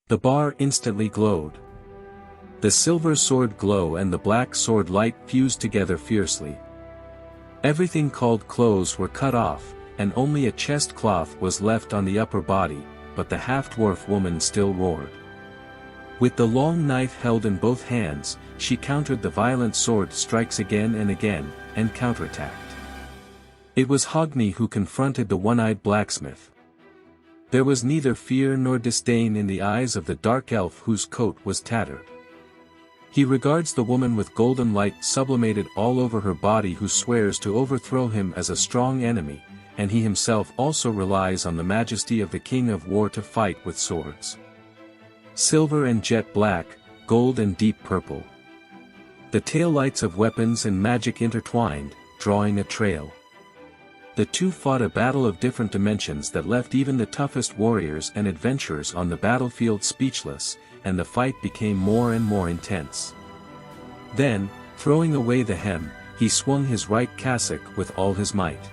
The bar instantly glowed. The silver sword glow and the black sword light fused together fiercely. Everything called clothes were cut off, and only a chest cloth was left on the upper body, but the half-dwarf woman still roared. With the long knife held in both hands, she countered the violent sword strikes again, and counterattacked. It was Hogni who confronted the one-eyed blacksmith. There was neither fear nor disdain in the eyes of the dark elf whose coat was tattered. He regards the woman with golden light sublimated all over her body who swears to overthrow him as a strong enemy, and he himself also relies on the majesty of the king of war to fight with swords. Silver and jet black, gold and deep purple. The tail lights of weapons and magic intertwined, drawing a trail. The two fought a battle of different dimensions that left even the toughest warriors and adventurers on the battlefield speechless, and the fight became more and more intense. Then, throwing away the hem, he swung his right cassock with all his might.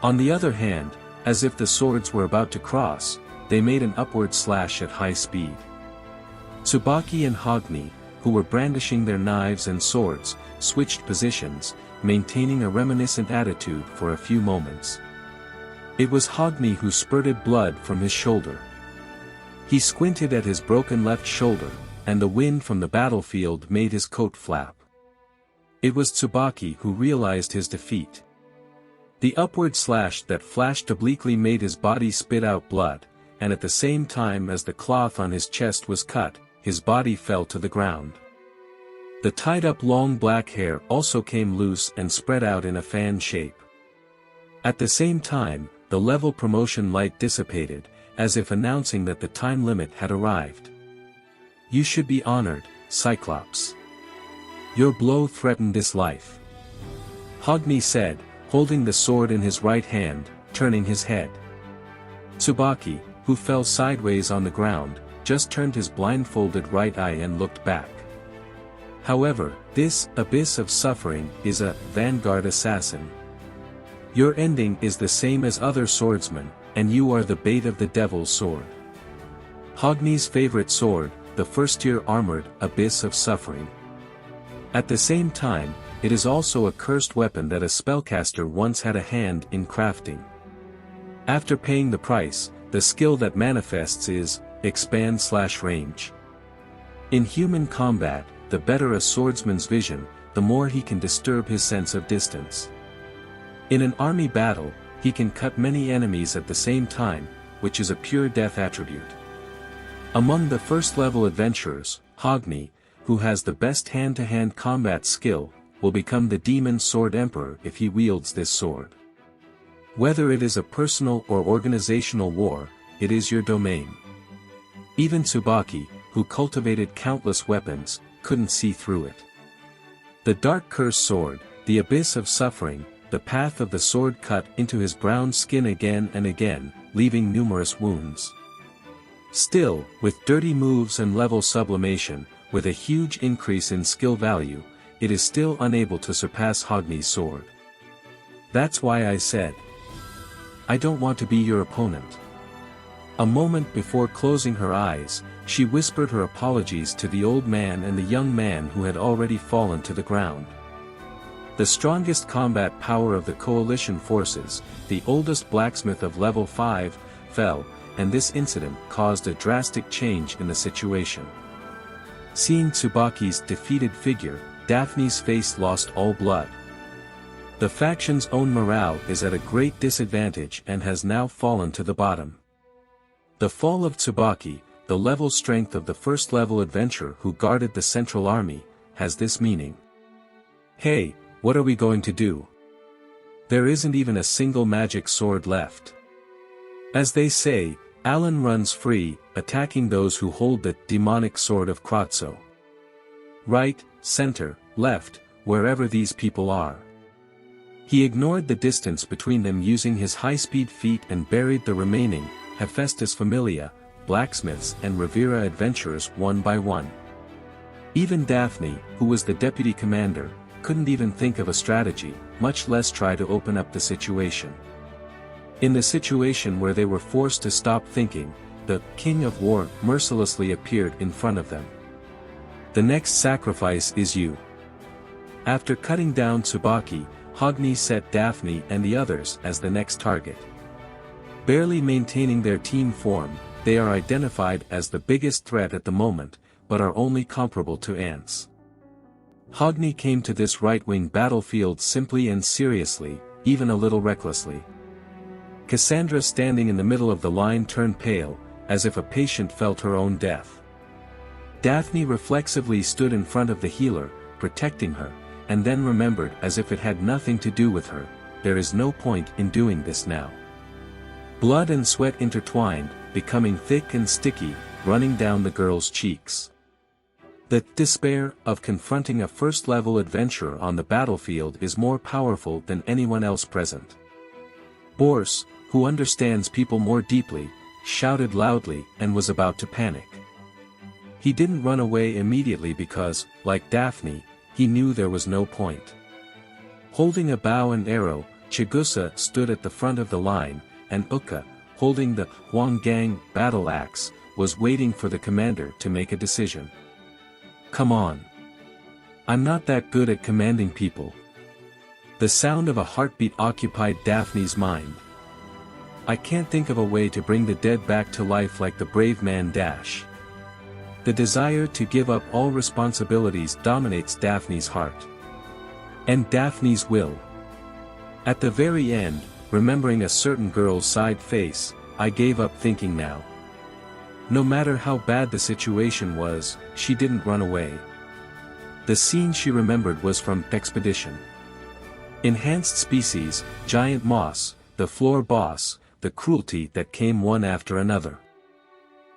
On the other hand, as if the swords were about to cross, they made an upward slash at high speed. TSUBAKI and Hogni, who were brandishing their knives and swords, switched positions, maintaining a reminiscent attitude for a few moments. It was Hogni who spurted blood from his shoulder. He squinted at his broken left shoulder, and the wind from the battlefield made his coat flap. It was TSUBAKI who realized his defeat. The upward slash that flashed obliquely made his body spit out blood, and at the same time as the cloth on his chest was cut, his body fell to the ground. The tied-up long black hair also came loose and spread out in a fan shape. At the same time, the level promotion light dissipated, as if announcing that the time limit had arrived. You should be honored, Cyclops. Your blow threatened this life. Hogni said, holding the sword in his right hand, turning his head. TSUBAKI, who fell sideways on the ground, just turned his blindfolded right eye and looked back. However, this abyss of suffering is a vanguard assassin. Your ending is the same as other swordsmen, and you are the bait of the devil's sword. Hogni's favorite sword, the first-tier armored abyss of suffering. At the same time, it is also a cursed weapon that a spellcaster once had a hand in crafting. After paying the price, the skill that manifests is expand/range. In human combat, the better a swordsman's vision, the more he can disturb his sense of distance. In an army battle, he can cut many enemies at the same time, which is a pure death attribute. Among the first-level adventurers, Hogni, who has the best hand-to-hand combat skill, will become the Demon Sword Emperor if he wields this sword. Whether it is a personal or organizational war, it is your domain. Even TSUBAKI, who cultivated countless weapons, couldn't see through it. The dark curse sword, the abyss of suffering, the path of the sword cut into his brown skin again and again, leaving numerous wounds. Still, with dirty moves and level sublimation, with a huge increase in skill value, it is still unable to surpass Hogni's sword. That's why I said, I don't want to be your opponent. A moment before closing her eyes, she whispered her apologies to the old man and the young man who had already fallen to the ground. The strongest combat power of the coalition forces, the oldest blacksmith of level 5, fell, and this incident caused a drastic change in the situation. Seeing TSUBAKI's defeated figure, Daphne's face lost all blood. The faction's own morale is at a great disadvantage and has now fallen to the bottom. The fall of TSUBAKI, the level strength of the first-level adventurer who guarded the central army, has this meaning. Hey, what are we going to do? There isn't even a single magic sword left. As they say, Alan runs free, attacking those who hold the demonic sword of Kratzo. Right, center, left, wherever these people are. He ignored the distance between them using his high-speed feet and buried the remaining, Hephaestus Familia, blacksmiths and Rivera adventurers one by one. Even Daphne, who was the deputy commander, couldn't even think of a strategy, much less try to open up the situation. In the situation where they were forced to stop thinking, the King of War, mercilessly appeared in front of them. The next sacrifice is you. After cutting down Tsubaki, HOGNI set Daphne and the others as the next target. Barely maintaining their team form, they are identified as the biggest threat at the moment, but are only comparable to ants. HOGNI came to this right-wing battlefield simply and seriously, even a little recklessly. Cassandra standing in the middle of the line turned pale, as if a patient felt her own death. Daphne reflexively stood in front of the healer, protecting her, and then remembered as if it had nothing to do with her, there is no point in doing this now. Blood and sweat intertwined, becoming thick and sticky, running down the girl's cheeks. The despair of confronting a first-level adventurer on the battlefield is more powerful than anyone else present. Bors, who understands people more deeply, shouted loudly and was about to panic. He didn't run away immediately because, like Daphne, he knew there was no point. Holding a bow and arrow, Chigusa stood at the front of the line, and Uka, holding the Huanggang battle axe, was waiting for the commander to make a decision. Come on. I'm not that good at commanding people. The sound of a heartbeat occupied Daphne's mind. I can't think of a way to bring the dead back to life like the brave man Dash. The desire to give up all responsibilities dominates Daphne's heart. And Daphne's will. At the very end, remembering a certain girl's side face, I gave up thinking now. No matter how bad the situation was, she didn't run away. The scene she remembered was from Expedition. Enhanced species, giant moss, the floor boss, the cruelty that came one after another.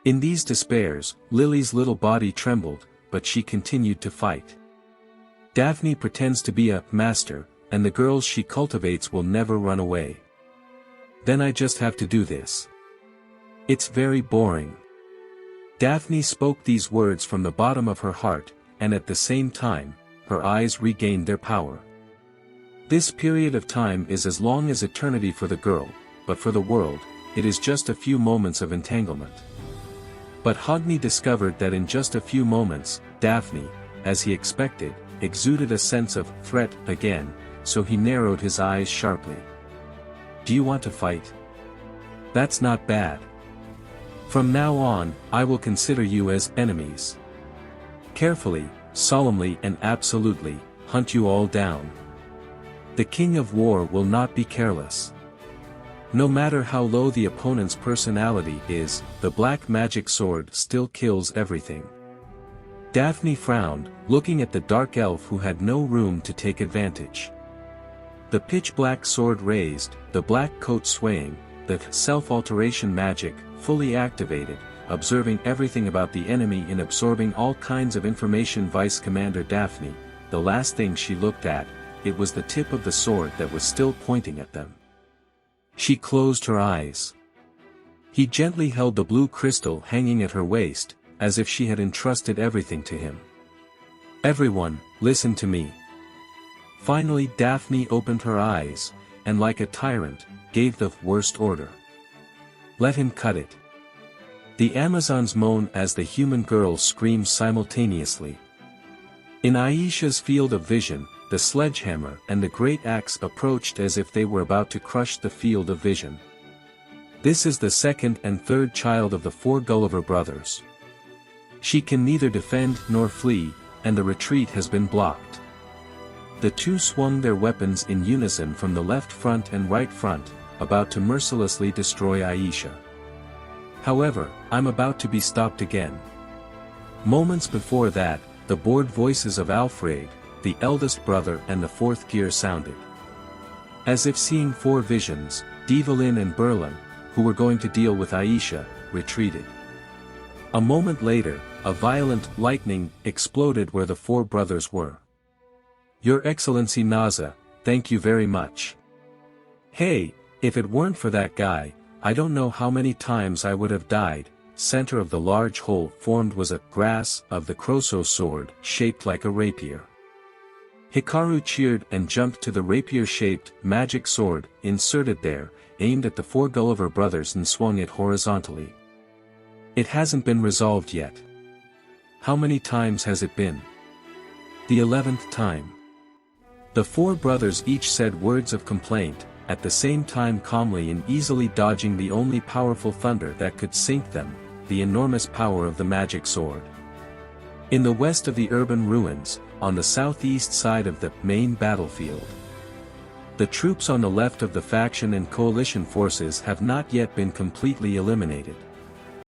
In these despairs, Lily's little body trembled, but she continued to fight. Daphne pretends to be a master, and the girls she cultivates will never run away. Then I just have to do this. It's very boring. Daphne spoke these words from the bottom of her heart, and at the same time, her eyes regained their power. This period of time is as long as eternity for the girl, but for the world, it is just a few moments of entanglement. But HOGNI discovered that in just a few moments, Daphne, as he expected, exuded a sense of threat again, so he narrowed his eyes sharply. Do you want to fight? That's not bad. From now on, I will consider you as enemies. Carefully, solemnly and absolutely, hunt you all down. The King of War will not be careless. No matter how low the opponent's personality is, the black magic sword still kills everything. Daphne frowned, looking at the dark elf who had no room to take advantage. The pitch-black sword raised, the black coat swaying, the self-alteration magic, fully activated, observing everything about the enemy and absorbing all kinds of information. Vice Commander Daphne, the last thing she looked at, it was the tip of the sword that was still pointing at them. She closed her eyes. He gently held the blue crystal hanging at her waist, as if she had entrusted everything to him. Everyone, listen to me. Finally Daphne opened her eyes, and like a tyrant, gave the worst order. Let him cut it. The Amazons moan as the human girls scream simultaneously. In Aisha's field of vision, the sledgehammer and the great axe approached as if they were about to crush the field of vision. This is the second and third child of the four Gulliver brothers. She can neither defend nor flee, and the retreat has been blocked. The two swung their weapons in unison from the left front and right front, about to mercilessly destroy Aisha. However, I'm about to be stopped again. Moments before that, the bored voices of Alfred, the eldest brother and the fourth gear sounded. As if seeing four visions, Devolin and Berlin, who were going to deal with Aisha, retreated. A moment later, a violent lightning exploded where the four brothers were. Your Excellency NAZA, thank you very much. Hey, if it weren't for that guy, I don't know how many times I would have died. Center of the large hole formed was a grass of the Croso sword shaped like a rapier. Hikaru cheered and jumped to the rapier-shaped magic sword inserted there, aimed at the four Gulliver brothers and swung it horizontally. It hasn't been resolved yet. How many times has it been? The 11th time. The four brothers each said words of complaint, at the same time calmly and easily dodging the only powerful thunder that could sink them, the enormous power of the magic sword. In the west of the urban ruins, on the southeast side of the main battlefield, the troops on the left of the faction and coalition forces have not yet been completely eliminated.